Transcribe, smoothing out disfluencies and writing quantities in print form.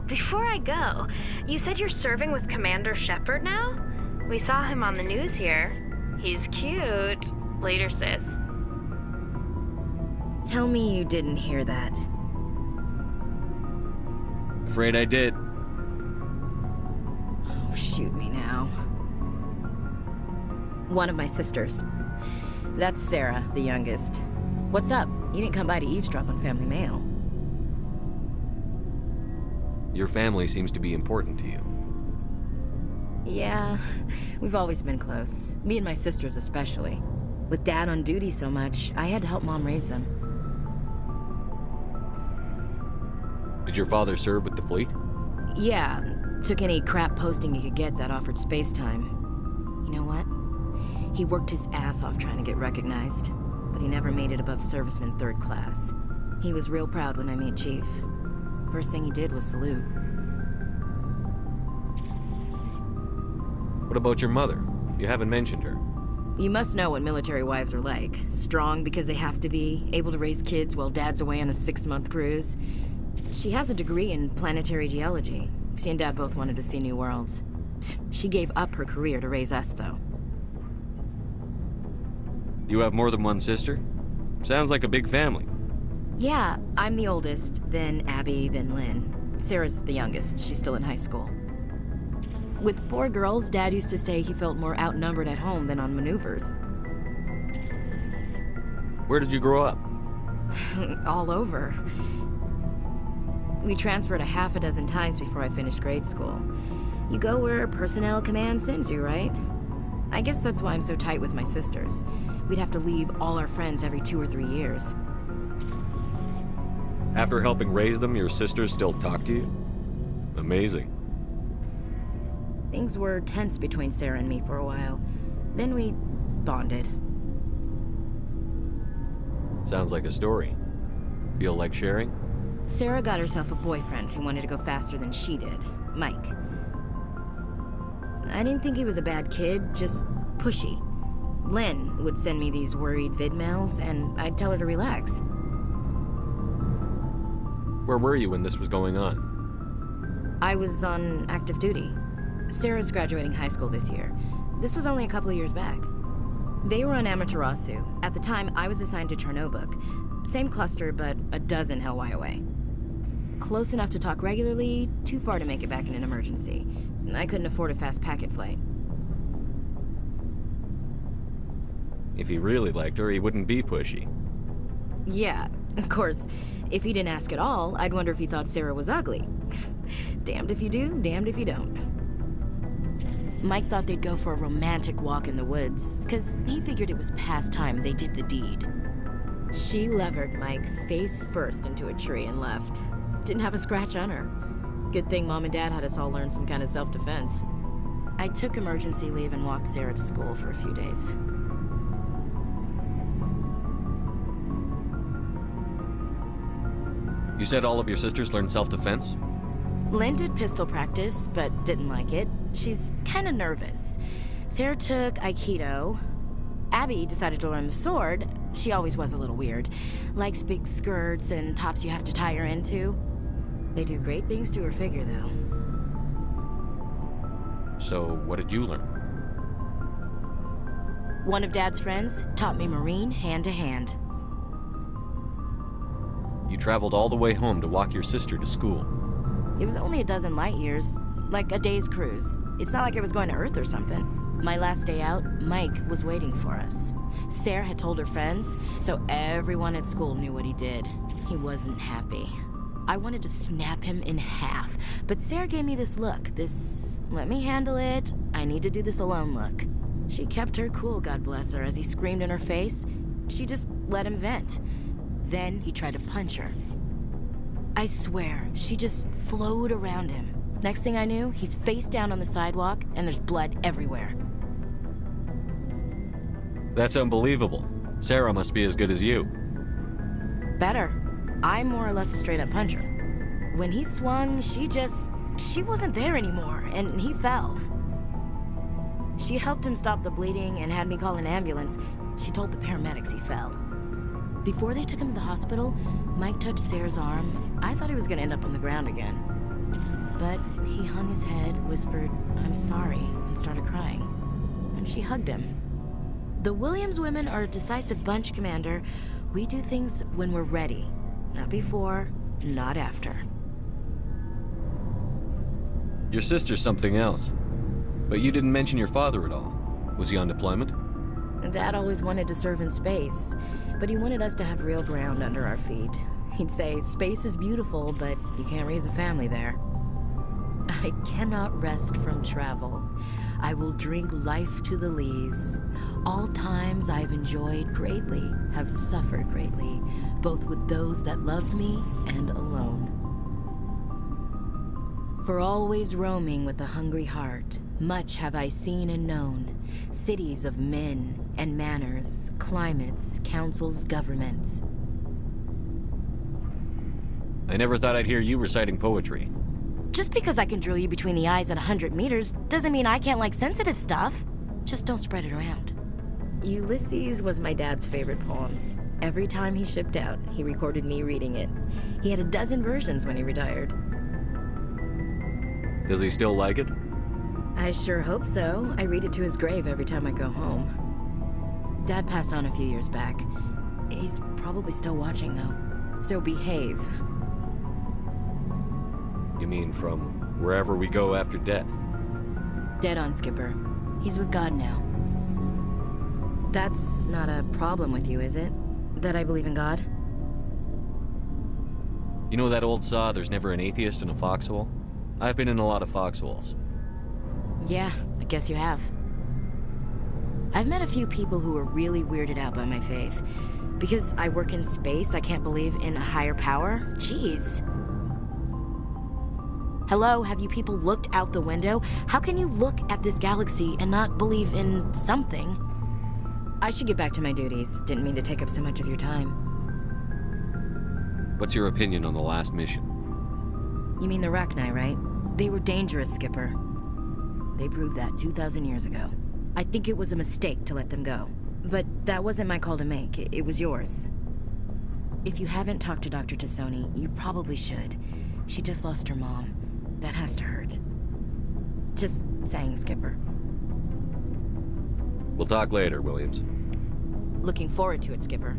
before I go, you said you're serving with Commander Shepard now? We saw him on the news here. He's cute. Later, sis. Tell me you didn't hear that. Afraid I did. Oh, shoot me now. One of my sisters. That's Sarah, the youngest. What's up? You didn't come by to eavesdrop on family mail. Your family seems to be important to you. Yeah, we've always been close. Me and my sisters especially. With Dad on duty so much, I had to help Mom raise them. Did your father serve with the fleet? Yeah, took any crap posting he could get that offered space time. You know what? He worked his ass off trying to get recognized, but he never made it above serviceman 3rd class. He was real proud when I made Chief. First thing he did was salute. What about your mother? You haven't mentioned her. You must know what military wives are like. Strong because they have to be, able to raise kids while Dad's away on a 6-month cruise. She has a degree in planetary geology. She and Dad both wanted to see new worlds. She gave up her career to raise us, though. You have more than one sister? Sounds like a big family. Yeah, I'm the oldest, then Abby, then Lynn. Sarah's the youngest. She's still in high school. With 4 girls, Dad used to say he felt more outnumbered at home than on maneuvers. Where did you grow up? All over. We transferred a half a dozen times before I finished grade school. You go where personnel command sends you, right? I guess that's why I'm so tight with my sisters. We'd have to leave all our friends every 2 or 3 years. After helping raise them, your sisters still talk to you? Amazing. Things were tense between Sarah and me for a while. Then we bonded. Sounds like a story. Feel like sharing? Sarah got herself a boyfriend who wanted to go faster than she did, Mike. I didn't think he was a bad kid, just pushy. Lynn would send me these worried vid mails, and I'd tell her to relax. Where were you when this was going on? I was on active duty. Sarah's graduating high school this year. This was only a couple of years back. They were on Amaterasu. At the time, I was assigned to Chernobog. Same cluster, but a dozen LY away. Close enough to talk regularly, too far to make it back in an emergency. I couldn't afford a fast packet flight. If he really liked her, he wouldn't be pushy. Yeah, of course. If he didn't ask at all, I'd wonder if he thought Sarah was ugly. Damned if you do, damned if you don't. Mike thought they'd go for a romantic walk in the woods, because he figured it was past time they did the deed. She levered Mike face first into a tree and left. Didn't have a scratch on her. Good thing Mom and Dad had us all learn some kind of self-defense. I took emergency leave and walked Sarah to school for a few days. You said all of your sisters learned self-defense? Lynn did pistol practice, but didn't like it. She's kind of nervous. Sarah took Aikido. Abby decided to learn the sword. She always was a little weird. Likes big skirts and tops you have to tie her into. They do great things to her figure, though. So, what did you learn? One of Dad's friends taught me Marine hand to hand. You traveled all the way home to walk your sister to school. It was only a dozen light years, like a day's cruise. It's not like I was going to Earth or something. My last day out, Mike was waiting for us. Sarah had told her friends, so everyone at school knew what he did. He wasn't happy. I wanted to snap him in half, but Sarah gave me this look, this let me handle it, I need to do this alone look. She kept her cool, God bless her, as he screamed in her face. She just let him vent. Then he tried to punch her. I swear, she just flowed around him. Next thing I knew, he's face down on the sidewalk, and there's blood everywhere. That's unbelievable. Sarah must be as good as you. Better. I'm more or less a straight-up puncher. When he swung, she wasn't there anymore, and he fell. She helped him stop the bleeding and had me call an ambulance. She told the paramedics he fell. Before they took him to the hospital, Mike touched Sarah's arm. I thought he was gonna end up on the ground again. But he hung his head, whispered, "I'm sorry," and started crying. And she hugged him. The Williams women are a decisive bunch, Commander. We do things when we're ready. Not before, not after. Your sister's something else. But you didn't mention your father at all. Was he on deployment? Dad always wanted to serve in space, but he wanted us to have real ground under our feet. He'd say, "Space is beautiful, but you can't raise a family there." I cannot rest from travel. I will drink life to the lees. All times I've enjoyed greatly, have suffered greatly, both with those that loved me and alone. For always roaming with a hungry heart, much have I seen and known, cities of men and manners, climates, councils, governments. I never thought I'd hear you reciting poetry. Just because I can drill you between the eyes at 100 meters doesn't mean I can't like sensitive stuff. Just don't spread it around. Ulysses was my dad's favorite poem. Every time he shipped out, he recorded me reading it. He had a dozen versions when he retired. Does he still like it? I sure hope so. I read it to his grave every time I go home. Dad passed on a few years back. He's probably still watching, though. So behave. You mean from wherever we go after death? Dead on, Skipper. He's with God now. That's not a problem with you, is it? That I believe in God? You know that old saw, "There's never an atheist in a foxhole"? I've been in a lot of foxholes. Yeah, I guess you have. I've met a few people who are really weirded out by my faith. Because I work in space, I can't believe in a higher power? Jeez. Hello, have you people looked out the window? How can you look at this galaxy and not believe in something? I should get back to my duties. Didn't mean to take up so much of your time. What's your opinion on the last mission? You mean the Rachni, right? They were dangerous, Skipper. They proved that 2,000 years ago. I think it was a mistake to let them go. But that wasn't my call to make. It was yours. If you haven't talked to Dr. Tassoni, you probably should. She just lost her mom. That has to hurt. Just saying, Skipper. We'll talk later, Williams. Looking forward to it, Skipper.